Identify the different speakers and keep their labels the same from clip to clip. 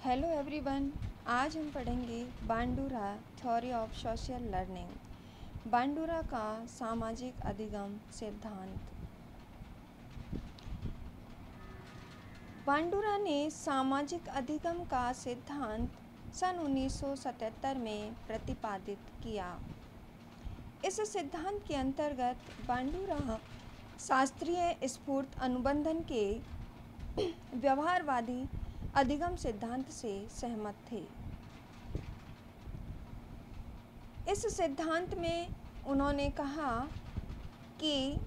Speaker 1: Hello everyone. आज हम पढ़ेंगे बांडुरा थ्योरी ऑफ सोशल लर्निंग। बांडुरा का सामाजिक अधिगम सिद्धांत। बांडुरा ने सामाजिक अधिगम का सिद्धांत सन 1977 में प्रतिपादित किया। इस सिद्धांत के अंतर्गत बांडुरा शास्त्रीय स्फूर्त अनुबंधन के व्यवहारवादी अधिगम सिद्धांत से सहमत थे। इस सिद्धांत में उन्होंने कहा कि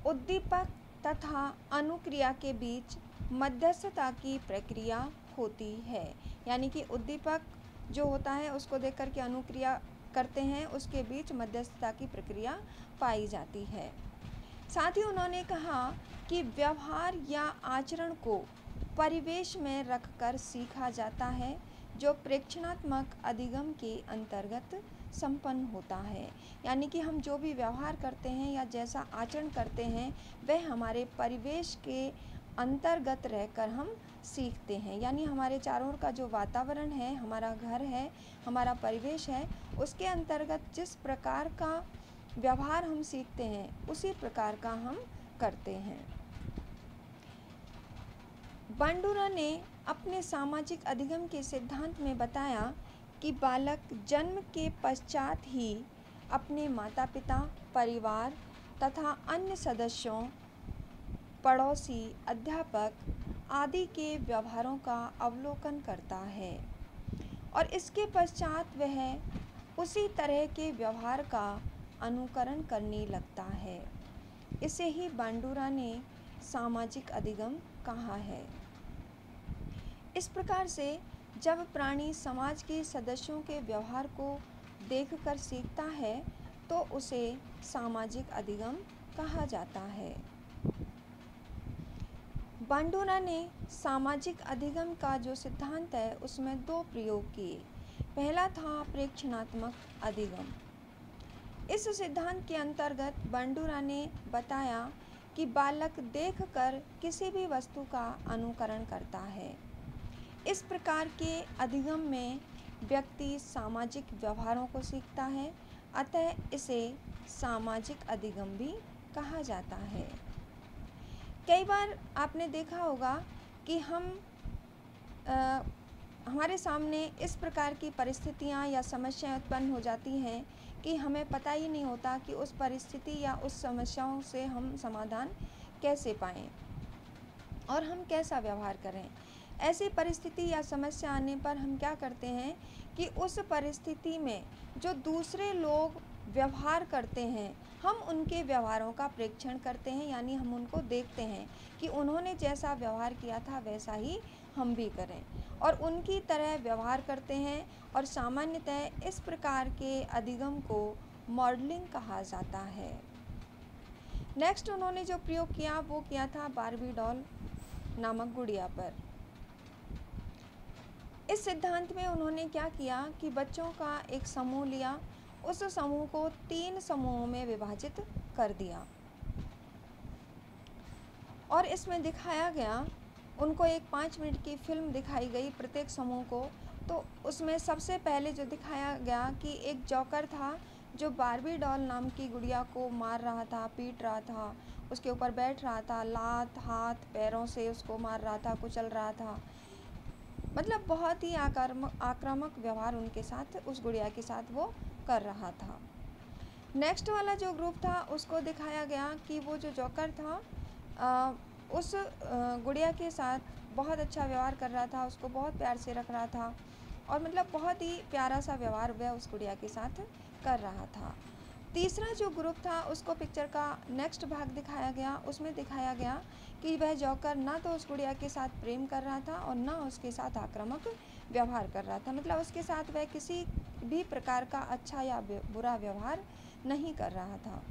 Speaker 1: उद्दीपक तथा अनुक्रिया के बीच मध्यस्थता की प्रक्रिया होती है, यानी कि उद्दीपक जो होता है उसको देख कर के अनुक्रिया करते हैं, उसके बीच मध्यस्थता की प्रक्रिया पाई जाती है। साथ ही उन्होंने कहा कि व्यवहार या आचरण को परिवेश में रखकर सीखा जाता है, जो प्रेक्षणात्मक अधिगम के अंतर्गत संपन्न होता है। यानी कि हम जो भी व्यवहार करते हैं या जैसा आचरण करते हैं वह हमारे परिवेश के अंतर्गत रहकर हम सीखते हैं। यानी हमारे चारों ओर का जो वातावरण है, हमारा घर है, हमारा परिवेश है, उसके अंतर्गत जिस प्रकार का व्यवहार हम सीखते हैं उसी प्रकार का हम करते हैं। बांडुरा ने अपने सामाजिक अधिगम के सिद्धांत में बताया कि बालक जन्म के पश्चात ही अपने माता पिता, परिवार तथा अन्य सदस्यों, पड़ोसी, अध्यापक आदि के व्यवहारों का अवलोकन करता है और इसके पश्चात वह उसी तरह के व्यवहार का अनुकरण करने लगता है। इसे ही बांडुरा ने सामाजिक अधिगम कहा है। इस प्रकार से जब प्राणी समाज के सदस्यों के व्यवहार को देखकर सीखता है तो उसे सामाजिक अधिगम कहा जाता है। बांडुरा ने सामाजिक अधिगम का जो सिद्धांत है उसमें दो प्रयोग किए। पहला था प्रेक्षणात्मक अधिगम। इस सिद्धांत के अंतर्गत बांडुरा ने बताया कि बालक देखकर किसी भी वस्तु का अनुकरण करता है। इस प्रकार के अधिगम में व्यक्ति सामाजिक व्यवहारों को सीखता है, अतः इसे सामाजिक अधिगम भी कहा जाता है। कई बार आपने देखा होगा कि हमारे सामने इस प्रकार की परिस्थितियां या समस्याएं उत्पन्न हो जाती हैं कि हमें पता ही नहीं होता कि उस परिस्थिति या उस समस्याओं से हम समाधान कैसे पाएं और हम कैसा व्यवहार करें। ऐसी परिस्थिति या समस्या आने पर हम क्या करते हैं कि उस परिस्थिति में जो दूसरे लोग व्यवहार करते हैं हम उनके व्यवहारों का प्रेक्षण करते हैं, यानी हम उनको देखते हैं कि उन्होंने जैसा व्यवहार किया था वैसा ही हम भी करें और उनकी तरह व्यवहार करते हैं। और सामान्यतः इस प्रकार के अधिगम को मॉडलिंग कहा जाता है। नेक्स्ट उन्होंने जो प्रयोग किया वो किया था बार्बी डॉल नामक गुड़िया पर। इस सिद्धांत में उन्होंने क्या किया कि बच्चों का एक समूह लिया, उस समूह को 3 समूहों में विभाजित कर दिया और इसमें दिखाया गया, उनको एक 5 मिनट की फिल्म दिखाई गई प्रत्येक समूह को। तो उसमें सबसे पहले जो दिखाया गया कि एक जोकर था जो बार्बी डॉल नाम की गुड़िया को मार रहा था, पीट रहा था, उसके ऊपर बैठ रहा था, लात हाथ पैरों से उसको मार रहा था, कुचल रहा था, मतलब बहुत ही आक्रामक व्यवहार उनके साथ, उस गुड़िया के साथ वो कर रहा था। नेक्स्ट वाला जो ग्रुप था उसको दिखाया गया कि वो जो जोकर था उस गुड़िया के साथ बहुत अच्छा व्यवहार कर रहा था, उसको बहुत प्यार से रख रहा था और मतलब बहुत ही प्यारा सा व्यवहार वह उस गुड़िया के साथ कर रहा था। तीसरा जो ग्रुप था उसको पिक्चर का नेक्स्ट भाग दिखाया गया, उसमें दिखाया गया कि वह जोकर ना तो उस गुड़िया के साथ प्रेम कर रहा था और ना उसके साथ आक्रामक व्यवहार कर रहा था, मतलब उसके साथ वह किसी भी प्रकार का अच्छा या बुरा व्यवहार नहीं कर रहा था।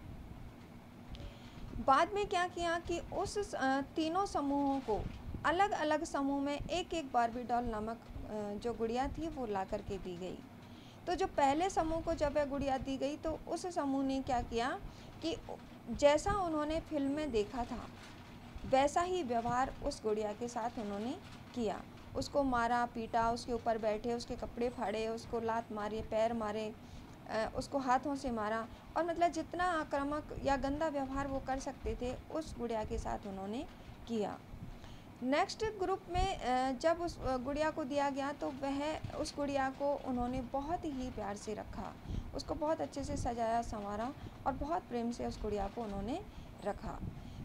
Speaker 1: बाद में क्या किया कि उस तीनों समूहों को अलग अलग समूह में एक एक बार्बी डॉल नामक जो गुड़िया थी वो ला करके दी गई। तो जो पहले समूह को जब वह गुड़िया दी गई तो उस समूह ने क्या किया कि जैसा उन्होंने फिल्म में देखा था वैसा ही व्यवहार उस गुड़िया के साथ उन्होंने किया। उसको मारा पीटा, उसके ऊपर बैठे, उसके कपड़े फाड़े, उसको लात मारे, पैर मारे, उसको हाथों से मारा, और मतलब जितना आक्रामक या गंदा व्यवहार वो कर सकते थे उस गुड़िया के साथ उन्होंने किया। नेक्स्ट ग्रुप में जब उस गुड़िया को दिया गया तो वह उस गुड़िया को उन्होंने बहुत ही प्यार से रखा, उसको बहुत अच्छे से सजाया संवारा और बहुत प्रेम से उस गुड़िया को उन्होंने रखा।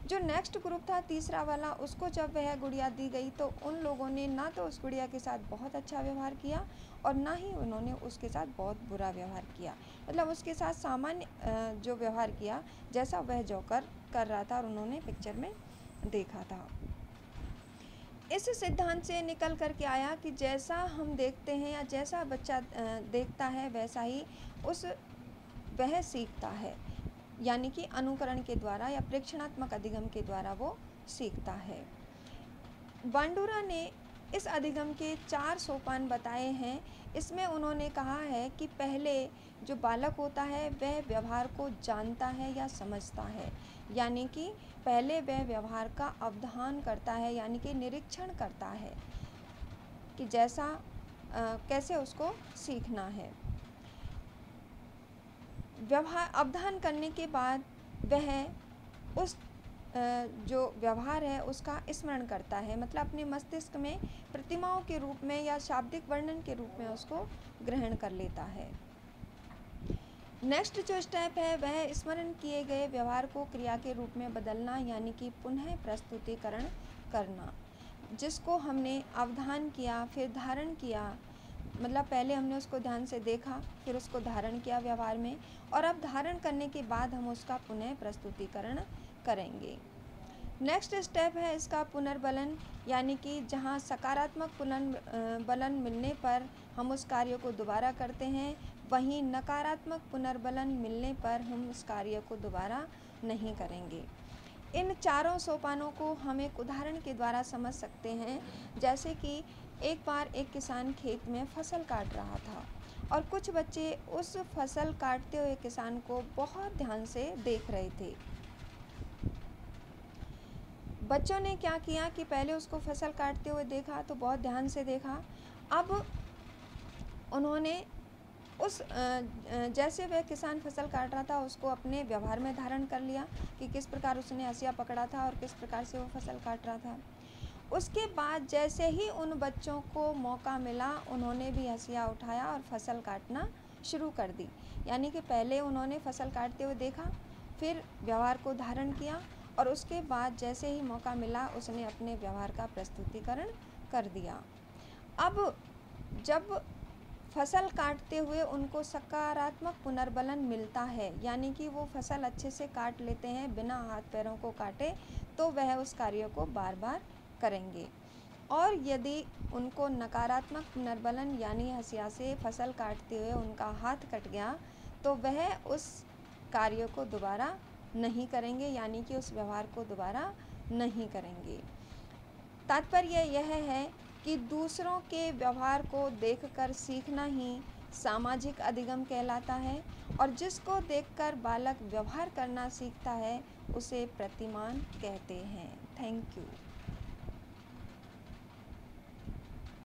Speaker 1: जो नेक्स्ट ग्रुप था तीसरा वाला, उसको जब वह गुड़िया दी गई तो उन लोगों ने ना तो उस गुड़िया के साथ बहुत अच्छा व्यवहार किया और ना ही उन्होंने उसके साथ बहुत बुरा व्यवहार किया। मतलब उसके साथ सामान्य जो व्यवहार किया जैसा वह जोकर कर रहा था और उन्होंने पिक्चर में देखा था। इस सिद्धांत से निकल कर के आया कि जैसा हम देखते हैं या जैसा बच्चा देखता है वैसा ही वह सीखता है, यानी कि अनुकरण के द्वारा या प्रेक्षणात्मक अधिगम के द्वारा वो सीखता है। बांडुरा ने इस अधिगम के 4 सोपान बताए हैं। इसमें उन्होंने कहा है कि पहले जो बालक होता है वह व्यवहार को जानता है या समझता है, यानी कि पहले वह व्यवहार का अवधान करता है, यानी कि निरीक्षण करता है कि जैसा कैसे उसको सीखना है। व्यवहार अवधान करने के बाद वह उस जो व्यवहार है उसका स्मरण करता है, मतलब अपने मस्तिष्क में प्रतिमाओं के रूप में या शाब्दिक वर्णन के रूप में उसको ग्रहण कर लेता है। नेक्स्ट जो स्टेप है वह स्मरण किए गए व्यवहार को क्रिया के रूप में बदलना, यानी कि पुनः प्रस्तुतिकरण करना, जिसको हमने अवधान किया फिर धारण किया, मतलब पहले हमने उसको ध्यान से देखा फिर उसको धारण किया व्यवहार में, और अब धारण करने के बाद हम उसका पुनः प्रस्तुतिकरण करेंगे। नेक्स्ट स्टेप है इसका पुनर्बलन, यानी कि जहाँ सकारात्मक पुनर्बलन मिलने पर हम उस कार्य को दोबारा करते हैं, वहीं नकारात्मक पुनर्बलन मिलने पर हम उस कार्य को दोबारा नहीं करेंगे। इन चारों सोपानों को हम एक उदाहरण के द्वारा समझ सकते हैं। जैसे कि एक बार एक किसान खेत में फसल काट रहा था और कुछ बच्चे उस फसल काटते हुए किसान को बहुत ध्यान से देख रहे थे। बच्चों ने क्या किया कि पहले उसको फसल काटते हुए देखा तो बहुत ध्यान से देखा। अब उन्होंने उस जैसे वह किसान फसल काट रहा था उसको अपने व्यवहार में धारण कर लिया कि किस प्रकार उसने हंसिया पकड़ा था और किस प्रकार से वो फसल काट रहा था। उसके बाद जैसे ही उन बच्चों को मौका मिला उन्होंने भी हंसिया उठाया और फसल काटना शुरू कर दी, यानी कि पहले उन्होंने फसल काटते हुए देखा, फिर व्यवहार को धारण किया और उसके बाद जैसे ही मौका मिला उसने अपने व्यवहार का प्रस्तुतिकरण कर दिया। अब जब फसल काटते हुए उनको सकारात्मक पुनर्बलन मिलता है, यानी कि वो फसल अच्छे से काट लेते हैं बिना हाथ पैरों को काटे, तो वह उस कार्य को बार बार करेंगे। और यदि उनको नकारात्मक पुनर्बलन यानी हंसिया से फसल काटते हुए उनका हाथ कट गया तो वह उस कार्य को दोबारा नहीं करेंगे, यानी कि उस व्यवहार को दोबारा नहीं करेंगे। तात्पर्य यह है कि दूसरों के व्यवहार को देखकर सीखना ही सामाजिक अधिगम कहलाता है और जिसको देखकर बालक व्यवहार करना सीखता है उसे प्रतिमान कहते हैं। Thank you.